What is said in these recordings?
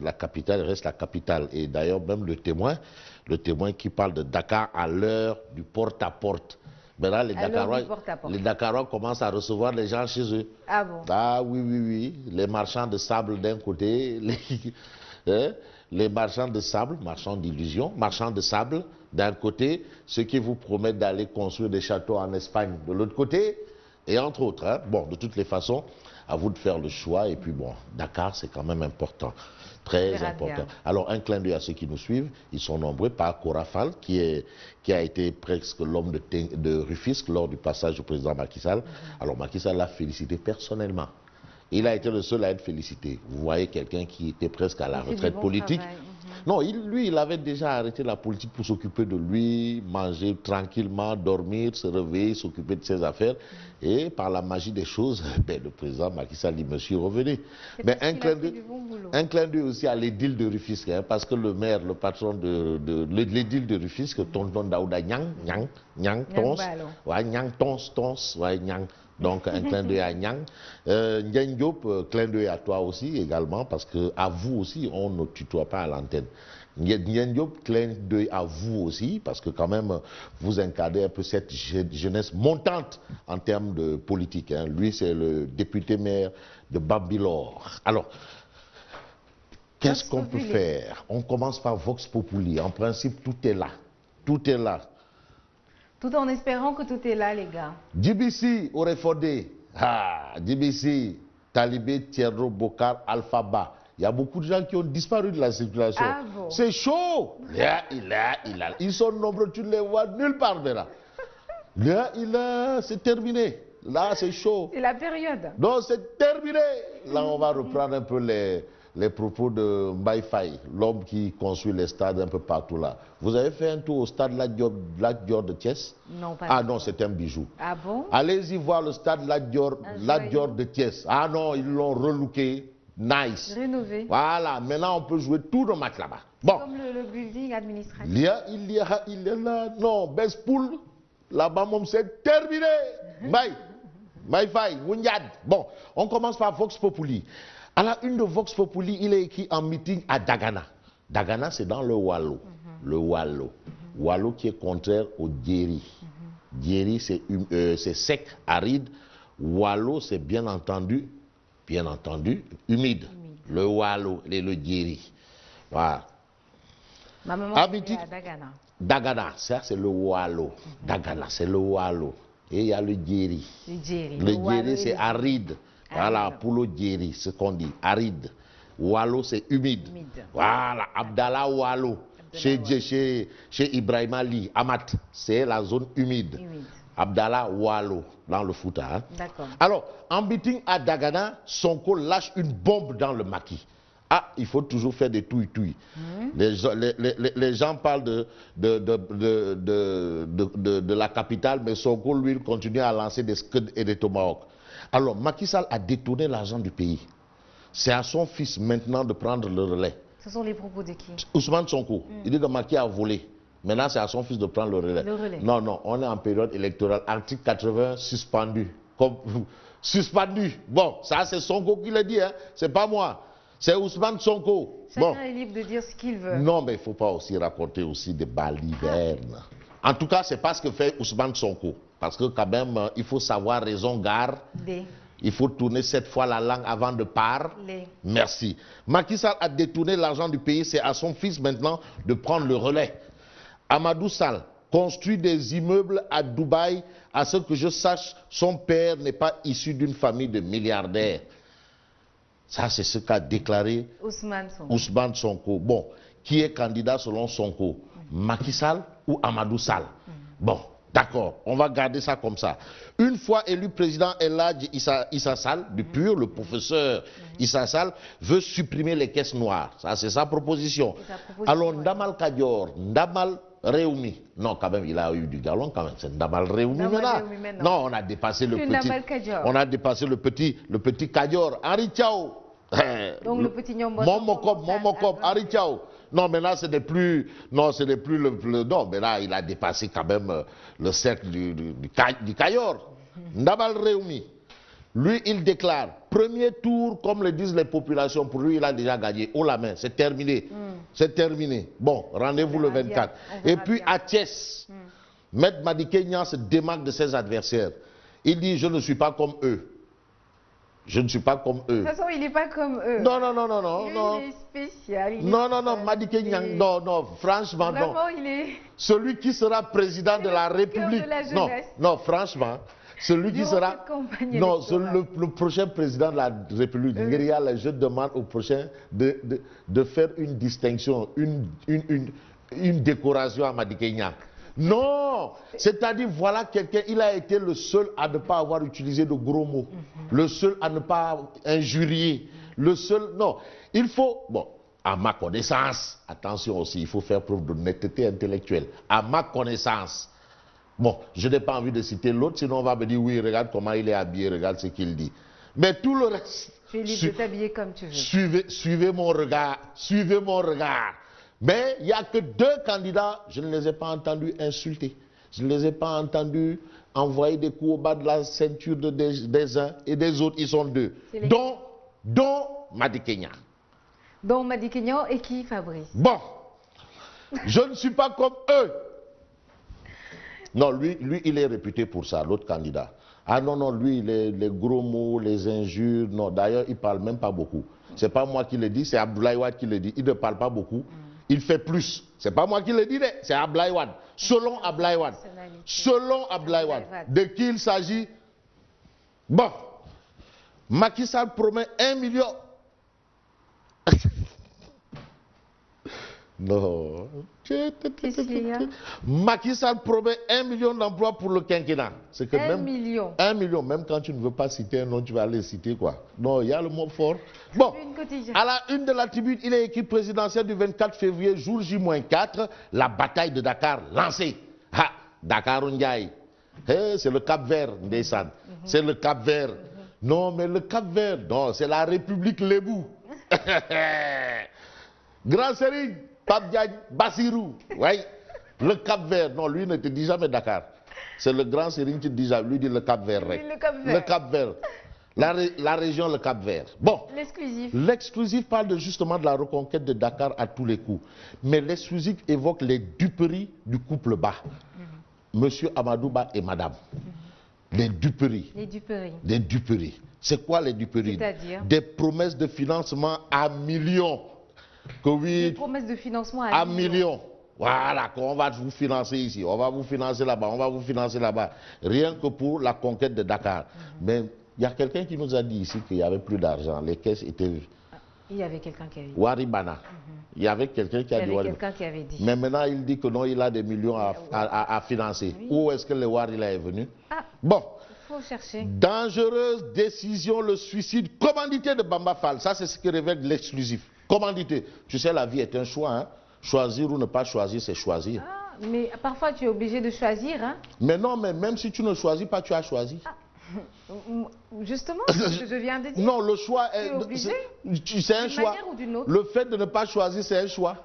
la capitale reste la capitale. Et d'ailleurs, même le témoin qui parle de Dakar à l'heure du porte-à-porte. Maintenant, les Dakarois commencent à recevoir les gens chez eux. Ah bon? Ah oui, oui, oui. Les marchands de sable d'un côté, les marchands de sable, marchands d'illusions, marchands de sable d'un côté, ceux qui vous promettent d'aller construire des châteaux en Espagne de l'autre côté, et entre autres. Hein. Bon, de toutes les façons, à vous de faire le choix. Et puis bon, Dakar, c'est quand même important. Très important. Bien. Alors, un clin d'œil à ceux qui nous suivent. Ils sont nombreux. Par Korafal, qui a été presque l'homme de Rufisque lors du passage du président Macky Sall. Alors, Macky Sall l'a félicité personnellement. Il a été le seul à être félicité. Vous voyez quelqu'un qui était presque à la retraite politique. Non, lui, il avait déjà arrêté la politique pour s'occuper de lui, manger tranquillement, dormir, se réveiller, s'occuper de ses affaires. Et par la magie des choses, le président Macky Sall dit, monsieur, revenez. Mais un clin d'œil aussi à l'édile de Rufisque, hein, parce que le maire, le patron de l'édile de Rufisque, Tonton Daouda Nyang, Tons, Nyang. Donc, un clin d'œil à Nyang. Ndiaye Diop, clin d'œil à toi aussi également, parce que à vous aussi, on ne tutoie pas à l'antenne. Ndiaye Diop, clin d'œil à vous aussi, parce que quand même, vous incarnez un peu cette jeunesse montante en termes de politique. Hein. Lui, c'est le député maire de Bambilor. Alors, qu'est-ce qu'on peut faire? On commence par Vox Populi. En principe, tout est là. Tout est là. Tout en espérant que tout est là, les gars. DBC aurait fondé. Ah, DBC, Talibé, Thierno, Bokar, Alphaba. Il y a beaucoup de gens qui ont disparu de la circulation. Ah bon? C'est chaud. Ils sont nombreux, tu ne les vois nulle part, là. C'est terminé. Là, c'est chaud. C'est la période. Non, c'est terminé. Là, on va reprendre un peu les propos de Mbaye Faye, l'homme qui construit les stades un peu partout là. Vous avez fait un tour au stade Lat Dior de Thiès? Non, pas. Ah non, c'est un bijou. Ah bon? Allez-y voir le stade Lat Dior de Thiès. Ah non, ils l'ont relooké. Nice. Rénové. Voilà, maintenant on peut jouer tous nos matchs là-bas. Bon. Comme le building administratif. Il y a là. Non, Bespoul, là-bas, c'est terminé. Mbaye Faye, Wundiad. Bon, on commence par Vox Populi. À la une de Vox Populi, il est écrit en meeting à Dagana. Dagana, c'est dans le Wallo. Le Wallo. Wallo qui est contraire au Djeri. Djeri, c'est sec, aride. Wallo, c'est bien entendu, humide. Le Wallo et le Djeri. Voilà. Ma maman est à Dagana. Dagana, ça c'est le Wallo. Dagana, c'est le Wallo. Et il y a le Djeri. Le Djeri, c'est aride. Voilà, pour le Djeri, ce qu'on dit, aride. Wallo, c'est humide. Voilà, Abdallah Wallo. Chez Ibrahim Ali, Amat, c'est la zone humide. Abdallah Wallo, dans le foot. Hein. D'accord. Alors, en meeting à Dagana, Sonko lâche une bombe dans le maquis. Ah, il faut toujours faire des touilles-touilles. Les gens parlent de la capitale, mais Sonko, lui, continue à lancer des scuds et des tomahawks. Alors, Macky Sall a détourné l'argent du pays. C'est à son fils maintenant de prendre le relais. Ce sont les propos de qui? Ousmane Sonko. Il dit que Macky a volé. Maintenant, c'est à son fils de prendre le relais. Non, on est en période électorale. Article 80, suspendu. Suspendu. Bon, ça, c'est Sonko qui le dit, hein. C'est pas moi. C'est Ousmane Sonko. Chacun est libre de dire ce qu'il veut. Non, mais il ne faut pas aussi raconter aussi des balivernes. En tout cas, c'est pas ce que fait Ousmane Sonko. Parce que quand même, il faut savoir raison garder. Il faut tourner 7 fois la langue avant de parler. Merci. Macky Sall a détourné l'argent du pays. C'est à son fils maintenant de prendre le relais. Amadou Sall construit des immeubles à Dubaï. À ce que je sache, son père n'est pas issu d'une famille de milliardaires. Ça, c'est ce qu'a déclaré Ousmane Sonko. Bon, qui est candidat selon Sonko? Macky Sall ou Amadou Sall? Bon, d'accord, on va garder ça comme ça. Une fois élu président, El Hadji Issa Sall, du PUR, le professeur Issa Sall, veut supprimer les caisses noires. Ça, c'est sa proposition. Alors, Ndamal Kadior, Ndamal Réumi. Non, quand même, il a eu du galon quand même. C'est Ndamal Réumi maintenant. Non, on a dépassé le petit. On a dépassé le petit Kadior. Henri Thiao. Donc le petit Momokop, Henri Thiao. Non, maintenant, ce n'est plus. Non, ce n'est plus non, mais là, il a dépassé quand même le cercle du Kayor. Ndamal Réumi. Lui, il déclare, premier tour, comme le disent les populations, pour lui, il a déjà gagné. Haut la main, c'est terminé. C'est terminé. Bon, rendez-vous le 24. Et puis, à Thiès, Maître Madické Niang se démarque de ses adversaires. Il dit, je ne suis pas comme eux. Je ne suis pas comme eux. De toute façon, il n'est pas comme eux. Non, non, non, non, non. Lui, non. il est spécial. Non, Madické Niang, non, non, franchement, Vraiment, non. il est... Celui qui sera président de la République. De la Non, jeunesse. non, franchement. Celui qui Durant sera... cette campagne Non, électorale. le prochain président de la République, je demande au prochain de faire une distinction, une décoration à Madické Niang. Non, c'est-à-dire, voilà quelqu'un, il a été le seul à ne pas avoir utilisé de gros mots, le seul à ne pas injurier, le seul... Non, il faut... Bon, à ma connaissance, attention aussi, il faut faire preuve d'honnêteté intellectuelle. À ma connaissance, bon, je n'ai pas envie de citer l'autre, sinon on va me dire, oui, regarde comment il est habillé, regarde ce qu'il dit. Mais tout le reste... Tu es libre de t'habiller comme tu veux. Suivez mon regard, suivez mon regard. Mais il n'y a que 2 candidats, je ne les ai pas entendus insulter. Je ne les ai pas entendus envoyer des coups au bas de la ceinture des uns et des autres, ils sont 2. Dont Madické Niang. Donc Madické Niang et qui, Fabrice? Bon, je ne suis pas comme eux. Non, lui, il est réputé pour ça, l'autre candidat. Ah non, non, lui, les gros mots, les injures, non, d'ailleurs, il ne parle même pas beaucoup. C'est pas moi qui le dis, c'est Abdoulaye Wade qui le dit. Il ne parle pas beaucoup, il fait plus. C'est pas moi qui le dis, c'est Abdoulaye Wade. Selon Abdoulaye Wade. Selon Abdoulaye Wade. De qui il s'agit? Bon, Macky Sall promet 1 million. Non. Qu'est-ce qu'il y a? Macky Sall promet 1 million d'emplois pour le quinquennat. C'est que 1 million. 1 million, même quand tu ne veux pas citer un nom, tu vas aller citer quoi. Non, il y a le mot fort. Bon, à la une de la tribune, il est écrit présidentielle du 24 février, jour J-4, la bataille de Dakar lancée. Ah, Dakar Ndiaye. Hey, c'est le Cap-Vert, Ndeysan. C'est le Cap-Vert. Non, mais le Cap-Vert, non, c'est la République Lébou. Grand Serigne, Pape Diagne, Bassirou, oui, le Cap-Vert, non, lui ne te dit jamais Dakar. C'est le Grand Serigne qui te dit jamais, lui dit le Cap-Vert. Le Cap-Vert. La région, le Cap-Vert. Bon, l'exclusif parle justement de la reconquête de Dakar à tous les coups. Mais l'exclusif évoque les duperies du couple Ba. Monsieur Amadou Ba et Madame. Les duperies. Les duperies. Des duperies. C'est quoi les duperies? C'est-à-dire? Des promesses de financement à millions. Que oui, des promesses de financement à millions. Voilà, qu'on va vous financer ici, on va vous financer là-bas, on va vous financer là-bas. Rien que pour la conquête de Dakar. Mais il y a quelqu'un qui nous a dit ici qu'il n'y avait plus d'argent. Les caisses étaient... Il y avait quelqu'un qui avait dit. Waribana. Il y avait quelqu'un qui a dit. Il y avait quelqu'un qui avait dit. Mais maintenant, il dit que non, il a des millions à financer. Oui. Où est-ce que le War il est venu? Bon. Il faut chercher. Dangereuse décision, le suicide commandité de Bamba Fall. Ça, c'est ce qui révèle l'exclusif. Commandité. Tu sais, la vie est un choix. Hein? Choisir ou ne pas choisir, c'est choisir. Ah, mais parfois, tu es obligé de choisir. Hein? Mais non, mais même si tu ne choisis pas, tu as choisi. Ah. Justement, ce que je viens de dire. Non, le choix est... C'est un choix. Le fait de ne pas choisir, c'est un choix.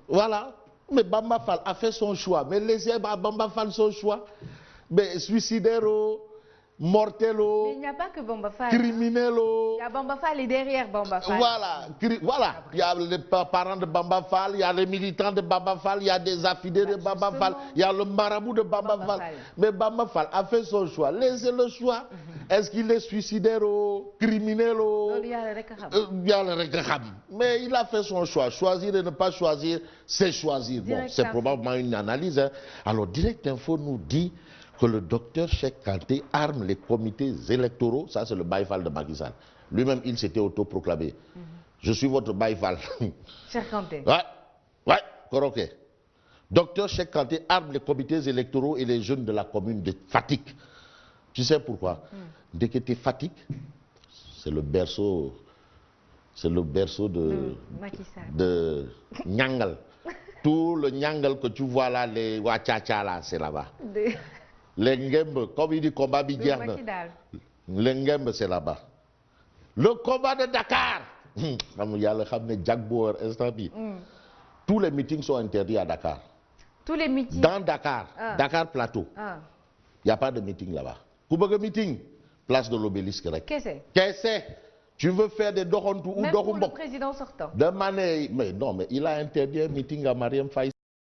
Voilà. Mais Bamba Fall a fait son choix. Mais laissez Bamba Fall son choix. Mais suicidaire... Mortelo, mais il n'y a pas que Bamba Fall. Criminelo. Il y a Bamba Fall et derrière Bamba Fall. Voilà, voilà. Il y a les parents de Bamba Fall, il y a les militants de Bamba Fall, il y a des affidés de Bamba Fall, il y a le marabout de Bamba Fall. Mais Bamba Fall a fait son choix. Laissez le choix. Est-ce qu'il est suicidaire ou criminel ou... Il y a le regraham. Mais il a fait son choix. Choisir et ne pas choisir, c'est choisir. Bon, c'est probablement une analyse. Hein. Alors, Direct Info nous dit que le docteur Cheikh Kanté arme les comités électoraux. Ça, c'est le Baïfal de Macky Sall. Lui-même, il s'était autoproclamé. Je suis votre Baïfal. Cheikh Kanté. Ouais, Koroké. Docteur Cheikh Kanté arme les comités électoraux et les jeunes de la commune de Fatick. Tu sais pourquoi? Dès que tu es Fatick, c'est le berceau de Nyangal. Tout le Nyangal que tu vois là, les Wachacha là, c'est là-bas. Les Ngembe, comme il dit combat Bidiane, les Ngembe c'est là-bas. Le combat de Dakar, tous les meetings sont interdits à Dakar. Tous les meetings? Dans Dakar, Dakar Plateau, il n'y a pas de meeting là-bas. Vous voulez meeting? place de l'obélisque rek. Kese. Tu veux faire des doxantu ou même pour le président sortant. mais non, mais il a interdit un meeting à Marième Faye.